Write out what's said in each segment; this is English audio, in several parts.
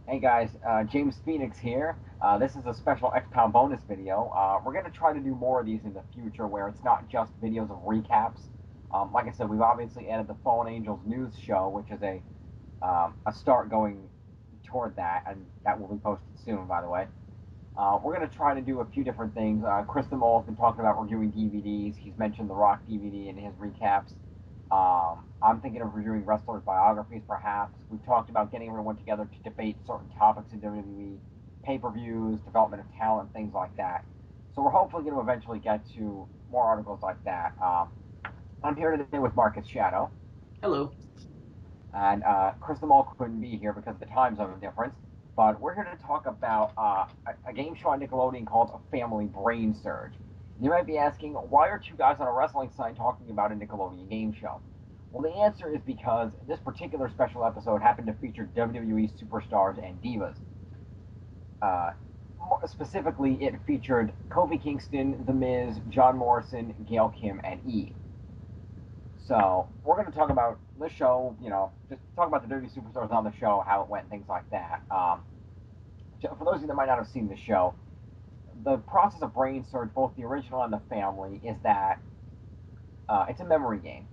Hey guys, James Phoenix here. This is a special XPound bonus video. We're going to try to do more of these in the future where it's not just videos of recaps. Like I said, we've obviously added the Fallen Angels news show, which is a start going toward that, and that will be posted soon, by the way. We're going to try to do a few different things. Chris the Mole has been talking about reviewing DVDs. He's mentioned the Rock DVD in his recaps. I'm thinking of reviewing wrestlers' biographies, perhaps. We've talked about getting everyone together to debate certain topics in WWE, pay-per-views, development of talent, things like that. So we're hopefully going to eventually get to more articles like that. I'm here today with Marcus Shadow. Hello. And Chris the Mole couldn't be here because of the time zone difference. But we're here to talk about a game show on Nickelodeon called A Family Brain Surge. You might be asking, why are two guys on a wrestling site talking about a Nickelodeon game show? Well, the answer is because this particular special episode happened to feature WWE superstars and divas. More specifically, it featured Kofi Kingston, The Miz, John Morrison, Gail Kim, and E. So we're going to talk about the show, just talk about the WWE superstars on the show, how it went, things like that. For those of you that might not have seen the show, the process of Brain Surge, both the original and the family, is that it's a memory game.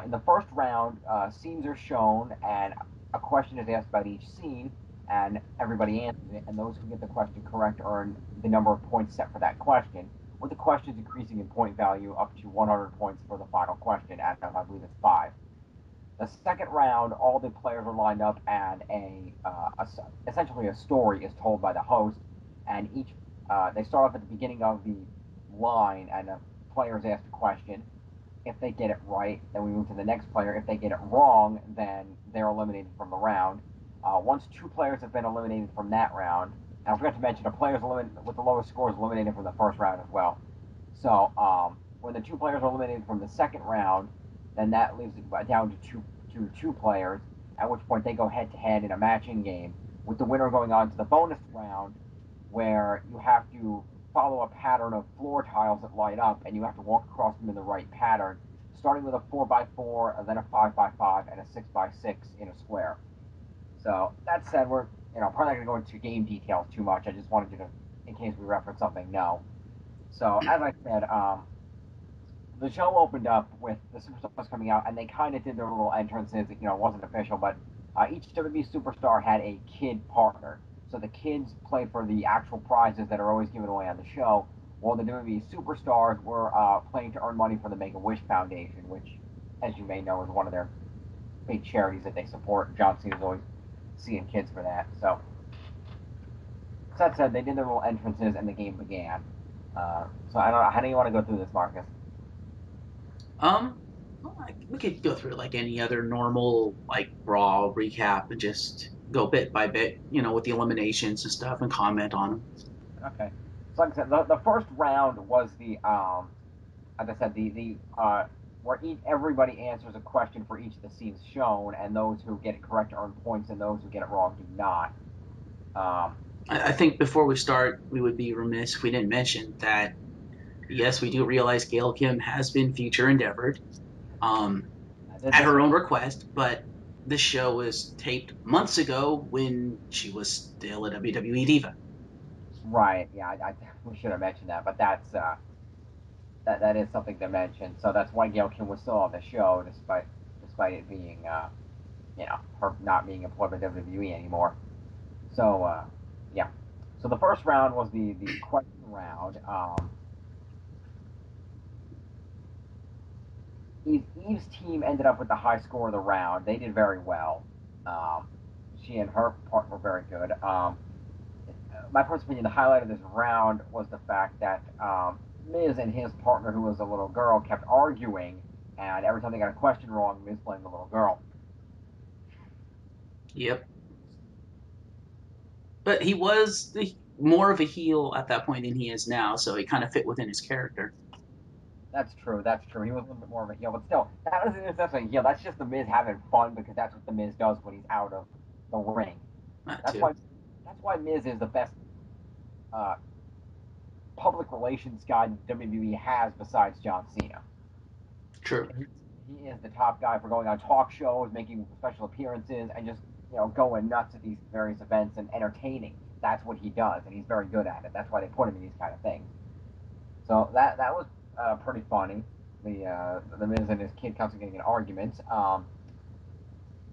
In the first round, scenes are shown, and a question is asked about each scene, and everybody answers it, and those who get the question correct earn the number of points set for that question, with the questions increasing in point value up to 100 points for the final question, out of, I believe it's 5. The second round, all the players are lined up, and essentially a story is told by the host, and they start off at the beginning of the line, and the player is asked a question. If they get it right, then we move to the next player. If they get it wrong, then they're eliminated from the round. Once 2 players have been eliminated from that round, and I forgot to mention, a player with the lowest score is eliminated from the first round as well. So when the 2 players are eliminated from the second round, then that leaves it down to two players, at which point they go head-to-head in a matching game, with the winner going on to the bonus round, where you have to follow a pattern of floor tiles that light up, and you have to walk across them in the right pattern, starting with a 4x4, and then a 5x5, and a 6x6 in a square. So that said, we're probably not going to go into game details too much. I just wanted you to, in case we reference something, know. So as I said, the show opened up with the superstars coming out, and they kind of did their little entrances. It wasn't official, but each WWE superstar had a kid partner. So the kids play for the actual prizes that are always given away on the show, while the WWE superstars were playing to earn money for the Make-A-Wish Foundation, which, as you may know, is one of their big charities that they support. John Cena's always seeing kids for that. So that said, they did their little entrances, and the game began. So I don't know, how do you want to go through this, Marcus? We could go through it like any other normal, Raw recap and just go bit by bit, with the eliminations and stuff and comment on them. Okay. So like I said, the first round was as I said, where everybody answers a question for each of the scenes shown, and those who get it correct earn points, and those who get it wrong do not. I think before we start, we would be remiss if we didn't mention that, yes, we do realize Gail Kim has been future endeavored at her own request, but this show was taped months ago when she was still a WWE diva. Right. Yeah, we should have mentioned that, but that is something to mention. So that's why Gail Kim was still on the show, despite it being her not being employed by WWE anymore. So yeah. So the first round was the question round. Eve's team ended up with the high score of the round. They did very well. Um, she and her part were very good. My personal opinion, the highlight of this round was the fact that Miz and his partner, who was a little girl, kept arguing, and every time they got a question wrong, Miz blamed the little girl. Yep. But he was more of a heel at that point than he is now, so he kind of fit within his character. That's true. That's true. He was a little bit more of a heel, but still, that isn't necessarily a heel. That's just the Miz having fun because that's what the Miz does when he's out of the ring. That That's too. why. That's why Miz is the best uh, public relations guy WWE has besides John Cena. True. He is the top guy for going on talk shows, making special appearances, and just going nuts at these various events and entertaining. That's what he does, and he's very good at it. That's why they put him in these kind of things. So that was pretty funny. The Miz and his kid constantly getting in arguments.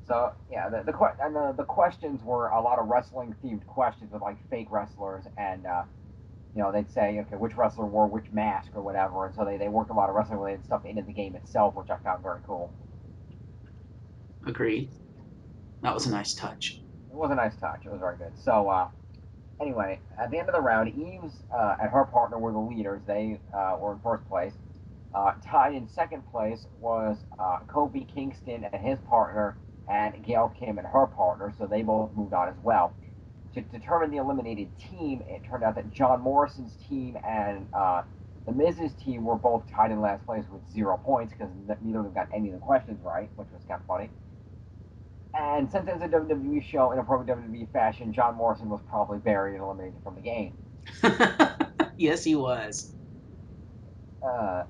So yeah, the questions were a lot of wrestling themed questions with like fake wrestlers, and they'd say, okay, which wrestler wore which mask or whatever, and so they worked a lot of wrestling related stuff into the game itself, which I found very cool. Agreed. That was a nice touch. It was a nice touch. It was very good. So anyway, at the end of the round, Eves and her partner were the leaders. They were in first place. Tied in second place was Kofi Kingston and his partner, and Gail Kim and her partner. So they both moved on as well. To determine the eliminated team, it turned out that John Morrison's team and the Miz's team were both tied in last place with 0 points because neither of them got any of the questions right, which was kind of funny. And since it's a WWE show in appropriate WWE fashion, John Morrison was probably buried and eliminated from the game. Yes, he was. Uh,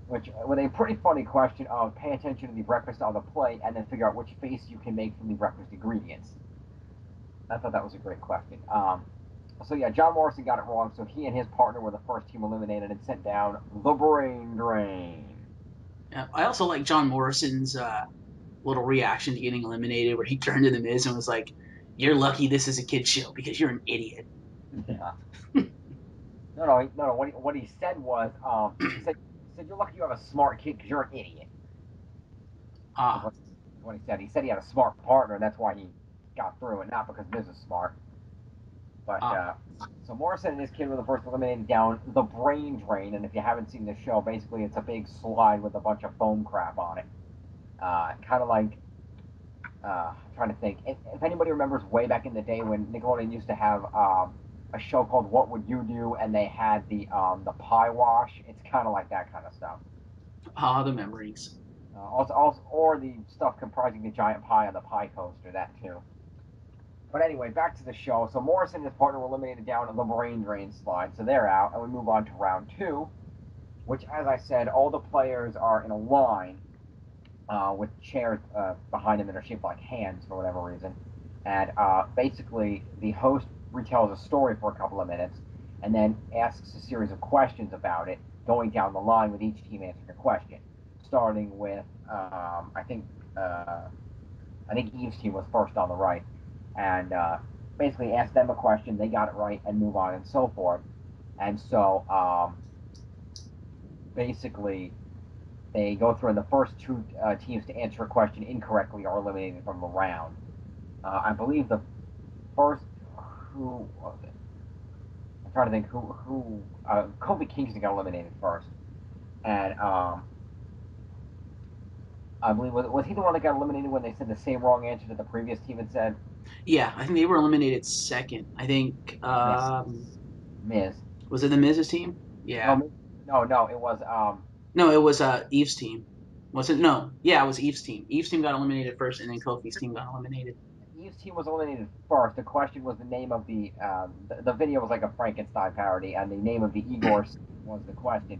which with a pretty funny question of pay attention to the breakfast on the plate and then figure out which face you can make from the breakfast ingredients. I thought that was a great question. So yeah, John Morrison got it wrong, so he and his partner were the first team eliminated and sent down the brain drain. Yeah, I also like John Morrison's little reaction to getting eliminated, where he turned to the Miz and was like, "You're lucky this is a kid show because you're an idiot." Yeah. No. What he said was, he said you're lucky you have a smart kid because you're an idiot. Is Ah, what, is what he said. He said he had a smart partner, and that's why he got through, and not because Miz is smart. But ah. so Morrison and his kid were the first eliminated down the brain drain, and if you haven't seen the show, basically it's a big slide with a bunch of foam crap on it. Kind of like I'm trying to think. If anybody remembers way back in the day when Nickelodeon used to have a show called What Would You Do, and they had the pie wash. It's kind of like that kind of stuff. The memories. Also, or the stuff comprising the giant pie on the pie coaster. That too. But anyway, back to the show. So Morrison and his partner were eliminated down the brain drain slide, so they're out, and we move on to round two, which, as I said, all the players are in a line with chairs behind them that are shaped like hands for whatever reason. And basically, the host retells a story for a couple of minutes and then asks a series of questions about it, going down the line with each team answering a question. Starting with, I think Eve's team was first on the right, and basically asked them a question, they got it right, and move on and so forth. And so basically, they go through, and the first two teams to answer a question incorrectly are eliminated from the round. I believe the first, who was it? I'm trying to think who Kofi Kingston got eliminated first, and I believe was he the one that got eliminated when they said the same wrong answer that the previous team had said? Yeah, I think they were eliminated second. I think Miss, Miz. was it the Miz's team? Yeah. No, it was No, it was Eve's team. Was it? No. Yeah, it was Eve's team. Eve's team got eliminated first, and then Kofi's team got eliminated. Eve's team was eliminated first. The question was the name of the video was like a Frankenstein parody, and the name of the Igor was the question.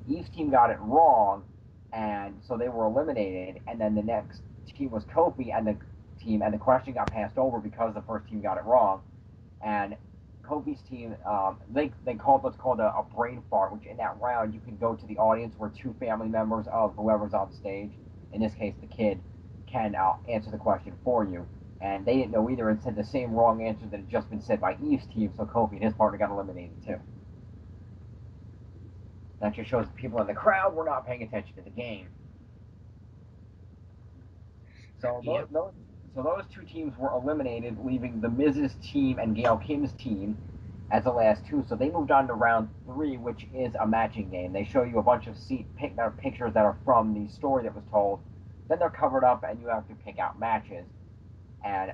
Eve's team got it wrong, and so they were eliminated. And then the next team was Kofi and the team, and the question got passed over because the first team got it wrong. And Kofi's team, they called what's called a brain fart, which in that round you can go to the audience where two family members of whoever's on stage, in this case the kid, can answer the question for you. And they didn't know either and said the same wrong answer that had just been said by Eve's team, so Kofi and his partner got eliminated too. That just shows the people in the crowd were not paying attention to the game. So Yep. those two teams were eliminated, leaving the Miz's team and Gail Kim's team as the last two. So they moved on to round three, which is a matching game. They show you a bunch of pictures that are from the story that was told. Then they're covered up, and you have to pick out matches. And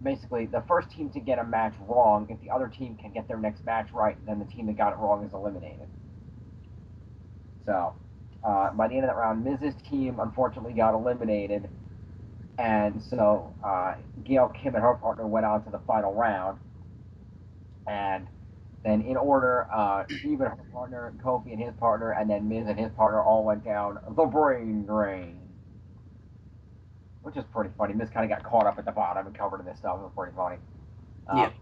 basically, the first team to get a match wrong, if the other team can get their next match right, then the team that got it wrong is eliminated. So by the end of that round, Miz's team unfortunately got eliminated, and so Gail Kim and her partner went on to the final round. And then in order, Steve and her partner, Kofi and his partner, and then Miz and his partner all went down the brain drain, which is pretty funny. Miz kind of got caught up at the bottom and covered in this stuff. It was pretty funny. Uh, Yep.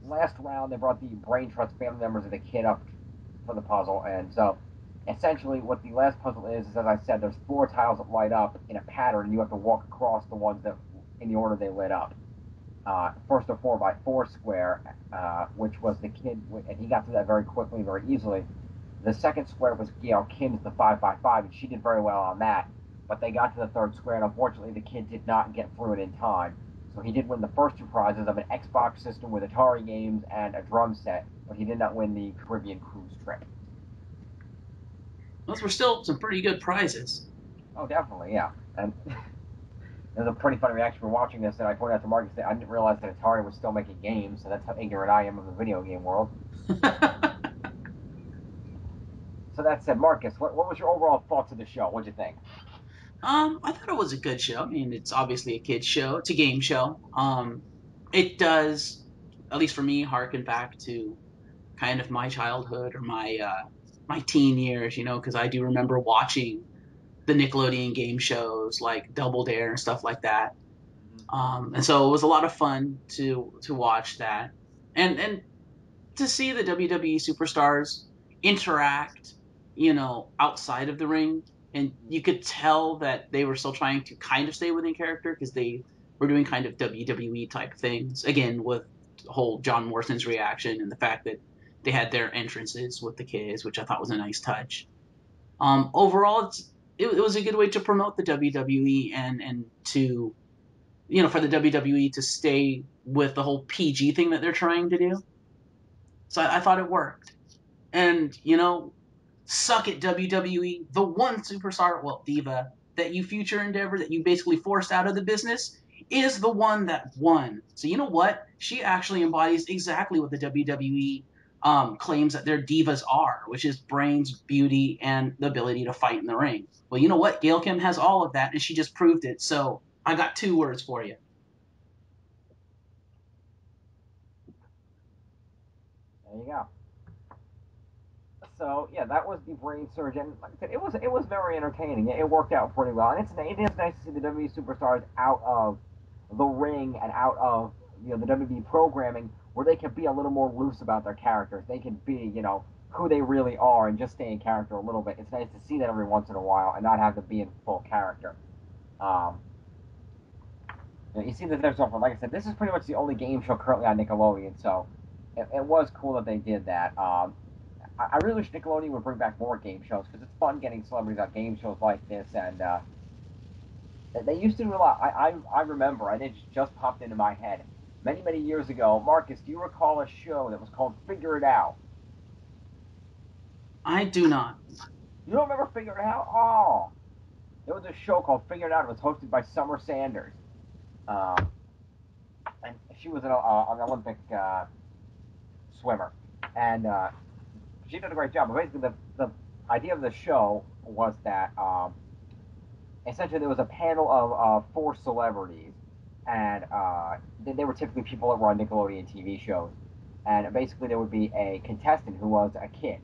Last round, they brought the Brain Trust family members of the kid up for the puzzle, and so essentially what the last puzzle is as I said, there's four tiles that light up in a pattern, and you have to walk across the ones that in the order they lit up. First a 4x4 square, which was the kid, and he got through that very quickly, very easily. The second square was Gail Kim's, the 5x5, and she did very well on that. But they got to the third square, and unfortunately, the kid did not get through it in time. So he did win the first two prizes of an Xbox system with Atari games and a drum set, but he did not win the Caribbean cruise trip. Those were still some pretty good prizes. Oh, definitely, yeah. And there's a pretty funny reaction for watching this, and I pointed out to Marcus that I didn't realize that Atari was still making games, so that's how ignorant I am of the video game world. So that said, Marcus, what was your overall thoughts of the show? What'd you think? I thought it was a good show. I mean, it's obviously a kids show. It's a game show. It does, at least for me, harken back to kind of my childhood or my teen years. Because I do remember watching the Nickelodeon game shows like Double Dare and stuff like that. And so it was a lot of fun to watch that, and to see the WWE superstars interact, outside of the ring. And you could tell that they were still trying to kind of stay within character because they were doing kind of WWE type things. Again, with the whole John Morrison's reaction and the fact that they had their entrances with the kids, which I thought was a nice touch. Overall, it was a good way to promote the WWE and to, for the WWE to stay with the whole PG thing that they're trying to do. So I thought it worked. And, suck it, WWE. The one superstar, well, diva, that you future endeavor, that you basically forced out of the business, is the one that won. So you know what? She actually embodies exactly what the WWE claims that their divas are, which is brains, beauty, and the ability to fight in the ring. Well, you know what? Gail Kim has all of that, and she just proved it. So I got two words for you. There you go. So yeah, that was the brain surgeon. Like I said, it was very entertaining. It worked out pretty well, and it is nice to see the WWE superstars out of the ring and out of the WWE programming where they can be a little more loose about their characters. They can be who they really are and just stay in character a little bit. It's nice to see that every once in a while and not have to be in full character. Um, you see that there's something. Like I said, this is pretty much the only game show currently on Nickelodeon, so it was cool that they did that. I really wish Nickelodeon would bring back more game shows because it's fun getting celebrities on game shows like this, and they used to do a lot. I remember, and it just popped into my head many years ago. Marcus, do you recall a show that was called Figure It Out? I do not. You don't remember Figure It Out? Oh, there was a show called Figure It Out. It was hosted by Summer Sanders, um, and she was an Olympic swimmer, and she did a great job. But basically, the idea of the show was that essentially there was a panel of four celebrities, and they were typically people that were on Nickelodeon TV shows. And basically, there would be a contestant who was a kid,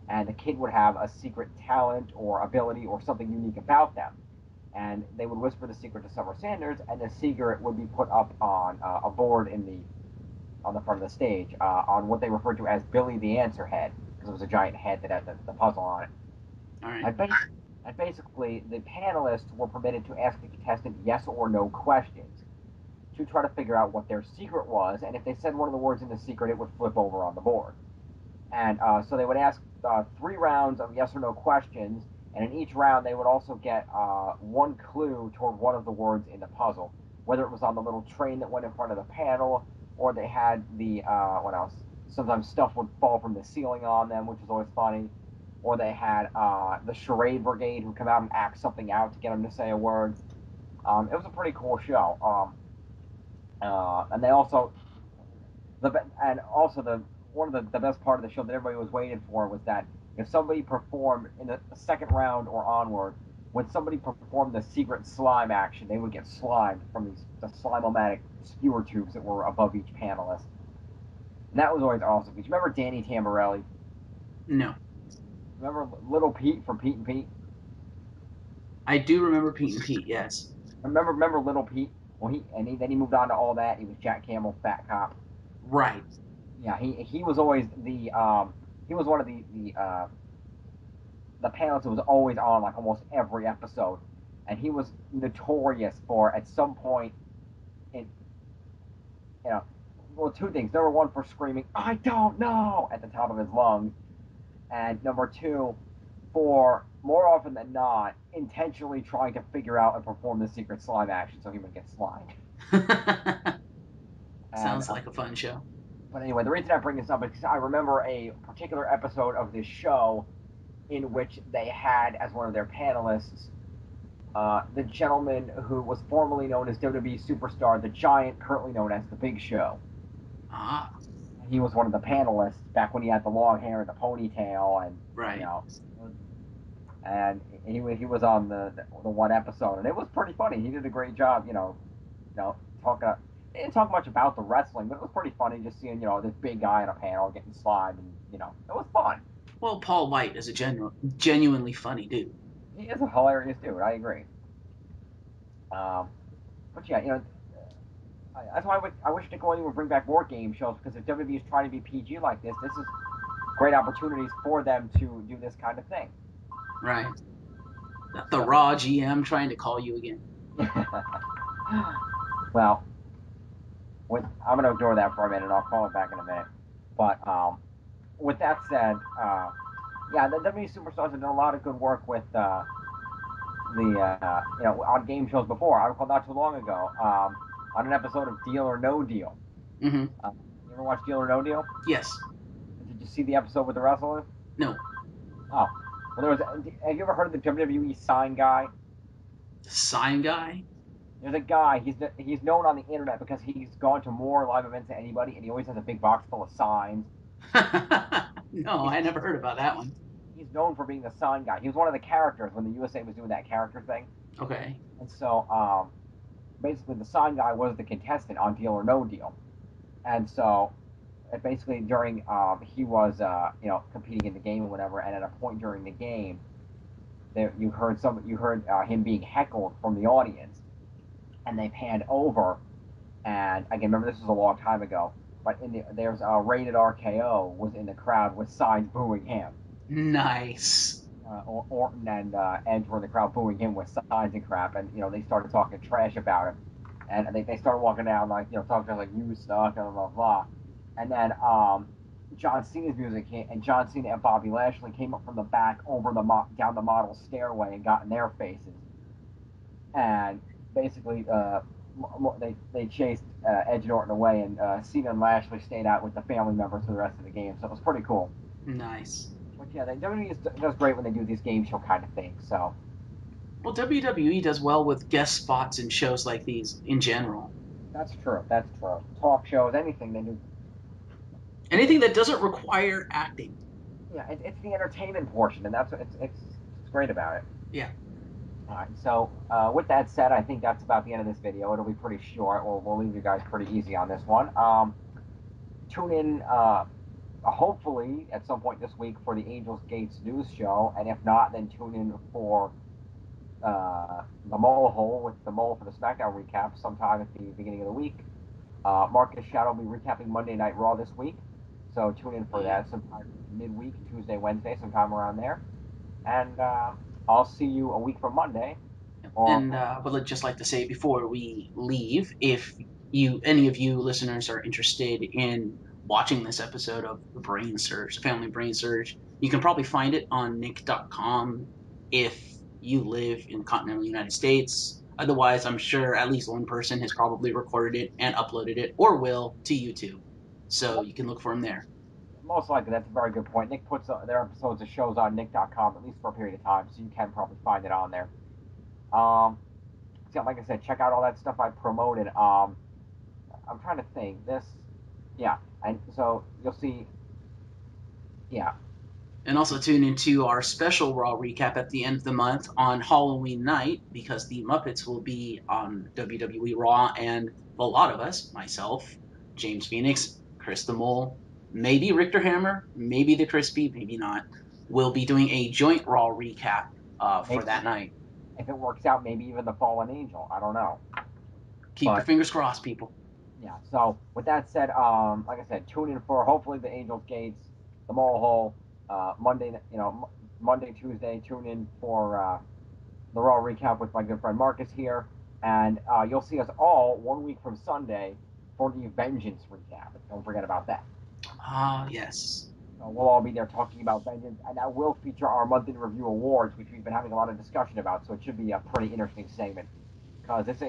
and the kid would have a secret talent or ability or something unique about them. And they would whisper the secret to Summer Sanders, and the secret would be put up on a board on the front of the stage on what they referred to as Billy the Answer Head, because it was a giant head that had the puzzle on it. All right. And, and basically, the panelists were permitted to ask the contestant yes or no questions to try to figure out what their secret was. And if they said one of the words in the secret, it would flip over on the board. And so they would ask three rounds of yes or no questions. And in each round, they would also get one clue toward one of the words in the puzzle, whether it was on the little train that went in front of the panel, or they had the what else? Sometimes stuff would fall from the ceiling on them, which was always funny. Or they had the charade brigade who come out and act something out to get them to say a word. It was a pretty cool show. And they also and also the one of the best part of the show that everybody was waiting for was that if somebody performed in the second round or onward, when somebody performed the secret slime action, they would get slimed from the slime-o-matic skewer tubes that were above each panelist. And that was always awesome. Because you remember Danny Tamborelli? No. Remember Little Pete from Pete and Pete? I do remember Pete and Pete, yes. Remember Little Pete? Well, then he moved on to All That. He was Jack Campbell's Fat Cop. Right. Yeah, he was always he was one of the panelists that was always on like almost every episode, and he was notorious for at some point in you know well, two things. Number one, for screaming "I don't know" at the top of his lungs, and number two, for more often than not intentionally trying to figure out and perform the secret slime action so he would get slimed. And Sounds like a fun show. But anyway, the reason I bring this up is because I remember a particular episode of this show in which they had as one of their panelists the gentleman who was formerly known as WWE Superstar, the Giant, currently known as the Big Show. Ah. And he was one of the panelists back when he had the long hair and the ponytail, and right. And he was on the one episode, and it was pretty funny. He did a great job, talking. They didn't talk much about the wrestling, but it was pretty funny just seeing, this big guy on a panel getting slimed, and it was fun. Well, Paul White is a genuinely funny dude. He is a hilarious dude. I agree. But yeah, that's why I wish Nickelodeon would bring back more game shows, because if WWE is trying to be PG like this is great opportunities for them to do this kind of thing. Right. The Raw GM trying to call you again. Well, I'm going to ignore that for a minute. I'll call it back in a minute. But with that said, yeah, the WWE Superstars have done a lot of good work with on game shows before. I recall not too long ago on an episode of Deal or No Deal. Mm-hmm. You ever watch Deal or No Deal? Yes. Did you see the episode with the wrestlers? No. Oh, well, have you ever heard of the WWE sign guy? The sign guy? There's a guy. He's known on the internet because he's gone to more live events than anybody, and he always has a big box full of signs. No, I never heard about that one. He's known for being the sign guy. He was one of the characters when the USA was doing that character thing. Okay. And so, basically, the sign guy was the contestant on Deal or No Deal. And so, basically, during he was competing in the game or whatever, and at a point during the game, you heard him being heckled from the audience, and they panned over, and again, remember this was a long time ago, but there's a rated RKO was in the crowd with signs booing him. Nice. Orton and Edge were in the crowd booing him with signs and crap, and they started talking trash about him, and they started walking down talking like you suck and blah blah, and then John Cena's music came, and John Cena and Bobby Lashley came up from the back over down the model stairway and got in their faces, and basically they chased Edge and Orton away, and Cena and Lashley stayed out with the family members for the rest of the game, so it was pretty cool. Nice. But yeah, WWE does great when they do these game show kind of things. So. Well, WWE does well with guest spots in shows like these in general. That's true. That's true. Talk shows, anything they do. Anything that doesn't require acting. Yeah, it's the entertainment portion, and that's what it's great about it. Yeah. All right. So with that said, I think that's about the end of this video. It'll be pretty short. We'll leave you guys pretty easy on this one. Tune in. Hopefully at some point this week for the Angels Gates news show, and if not, then tune in for the Mole Hole with the Mole for the SmackDown recap sometime at the beginning of the week. Marcus Shadow will be recapping Monday Night Raw this week, so tune in for that sometime midweek, Tuesday, Wednesday, sometime around there. And I'll see you a week from Monday. Would just like to say before we leave, if any of you listeners are interested in watching this episode of the Brain Surge, the Family Brain Surge, you can probably find it on nick.com if you live in the continental United States. Otherwise, I'm sure at least one person has probably recorded it and uploaded it, or will, to YouTube. So you can look for them there. Most likely, that's a very good point. Nick puts their episodes of shows on nick.com, at least for a period of time, so you can probably find it on there. So like I said, check out all that stuff I promoted. I'm trying to think. Yeah, and so you'll see, yeah. And also tune into our special Raw recap at the end of the month on Halloween night, because the Muppets will be on WWE Raw, and a lot of us, myself, James Phoenix, Chris the Mole, maybe Richter Hammer, maybe the Crispy, maybe not, will be doing a joint Raw recap for that night. If it works out, maybe even the Fallen Angel. I don't know. Keep your fingers crossed, people. Yeah. So with that said, like I said, tune in for hopefully the Angels Gates, the Mole Hole, Monday. Monday, Tuesday. Tune in for the Raw recap with my good friend Marcus here, and you'll see us all 1 week from Sunday for the Vengeance recap. Don't forget about that. Yes. So we'll all be there talking about Vengeance, and that will feature our month in review awards, which we've been having a lot of discussion about. So it should be a pretty interesting segment, because it's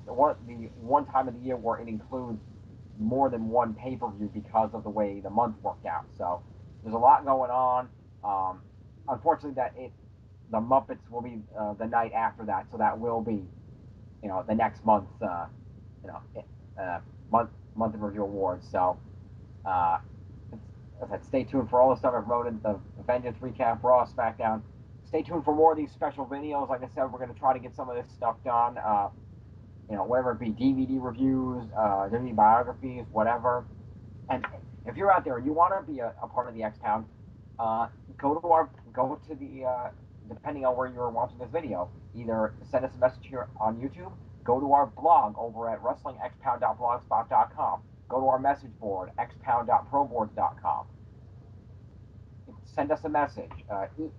the one time of the year where it includes more than one pay per view because of the way the month worked out. So there's a lot going on. Unfortunately, the Muppets will be the night after that, so that will be the next month's month in review awards. So uh, stay tuned for all the stuff I've wrote in the Vengeance recap, Raw, SmackDown. Stay tuned for more of these special videos. Like I said, we're going to try to get some of this stuff done. Whether it be DVD reviews, DVD biographies, whatever. And if you're out there and you want to be a part of the XPound, go to the depending on where you're watching this video, either send us a message here on YouTube, go to our blog over at wrestlingxpound.blogspot.com, go to our message board, xpound.proboards.com. Send us a message,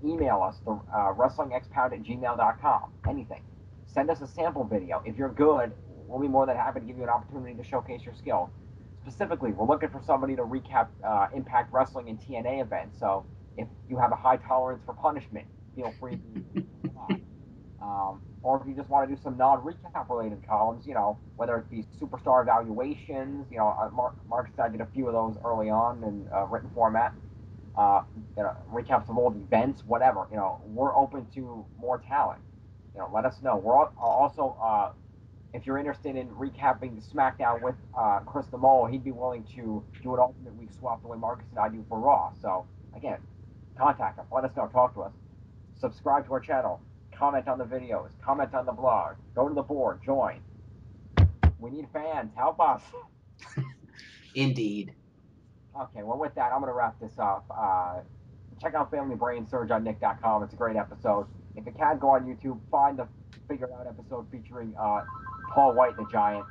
email us, the wrestlingxpound@gmail.com, anything. Send us a sample video. If you're good, we'll be more than happy to give you an opportunity to showcase your skill. Specifically, we're looking for somebody to recap Impact Wrestling and TNA events. So if you have a high tolerance for punishment, feel free to or if you just want to do some non-recap related columns, whether it be superstar evaluations, Mark and I did a few of those early on in written format. Recaps of old events, whatever. We're open to more talent. Let us know. We're also, if you're interested in recapping the SmackDown with Chris the Mole, he'd be willing to do an alternate week swap the way Marcus and I do for Raw. So again, contact us. Let us know. Talk to us. Subscribe to our channel. Comment on the videos. Comment on the blog. Go to the board. Join. We need fans. Help us. Indeed. Okay, well, with that, I'm going to wrap this up. Check out Family Brain Surge on nick.com. It's a great episode. If you can, go on YouTube, find the Figure Out episode featuring Paul White, the Giant.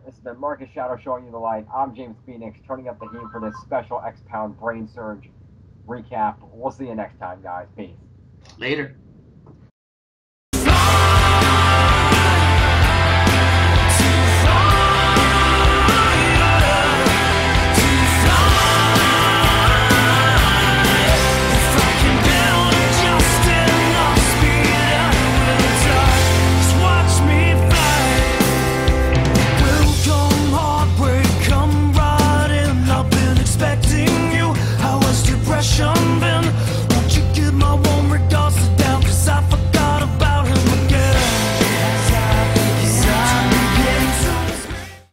This has been Marcus Shadow showing you the light. I'm James Phoenix, turning up the heat for this special XPound Brain Surge recap. We'll see you next time, guys. Peace. Later.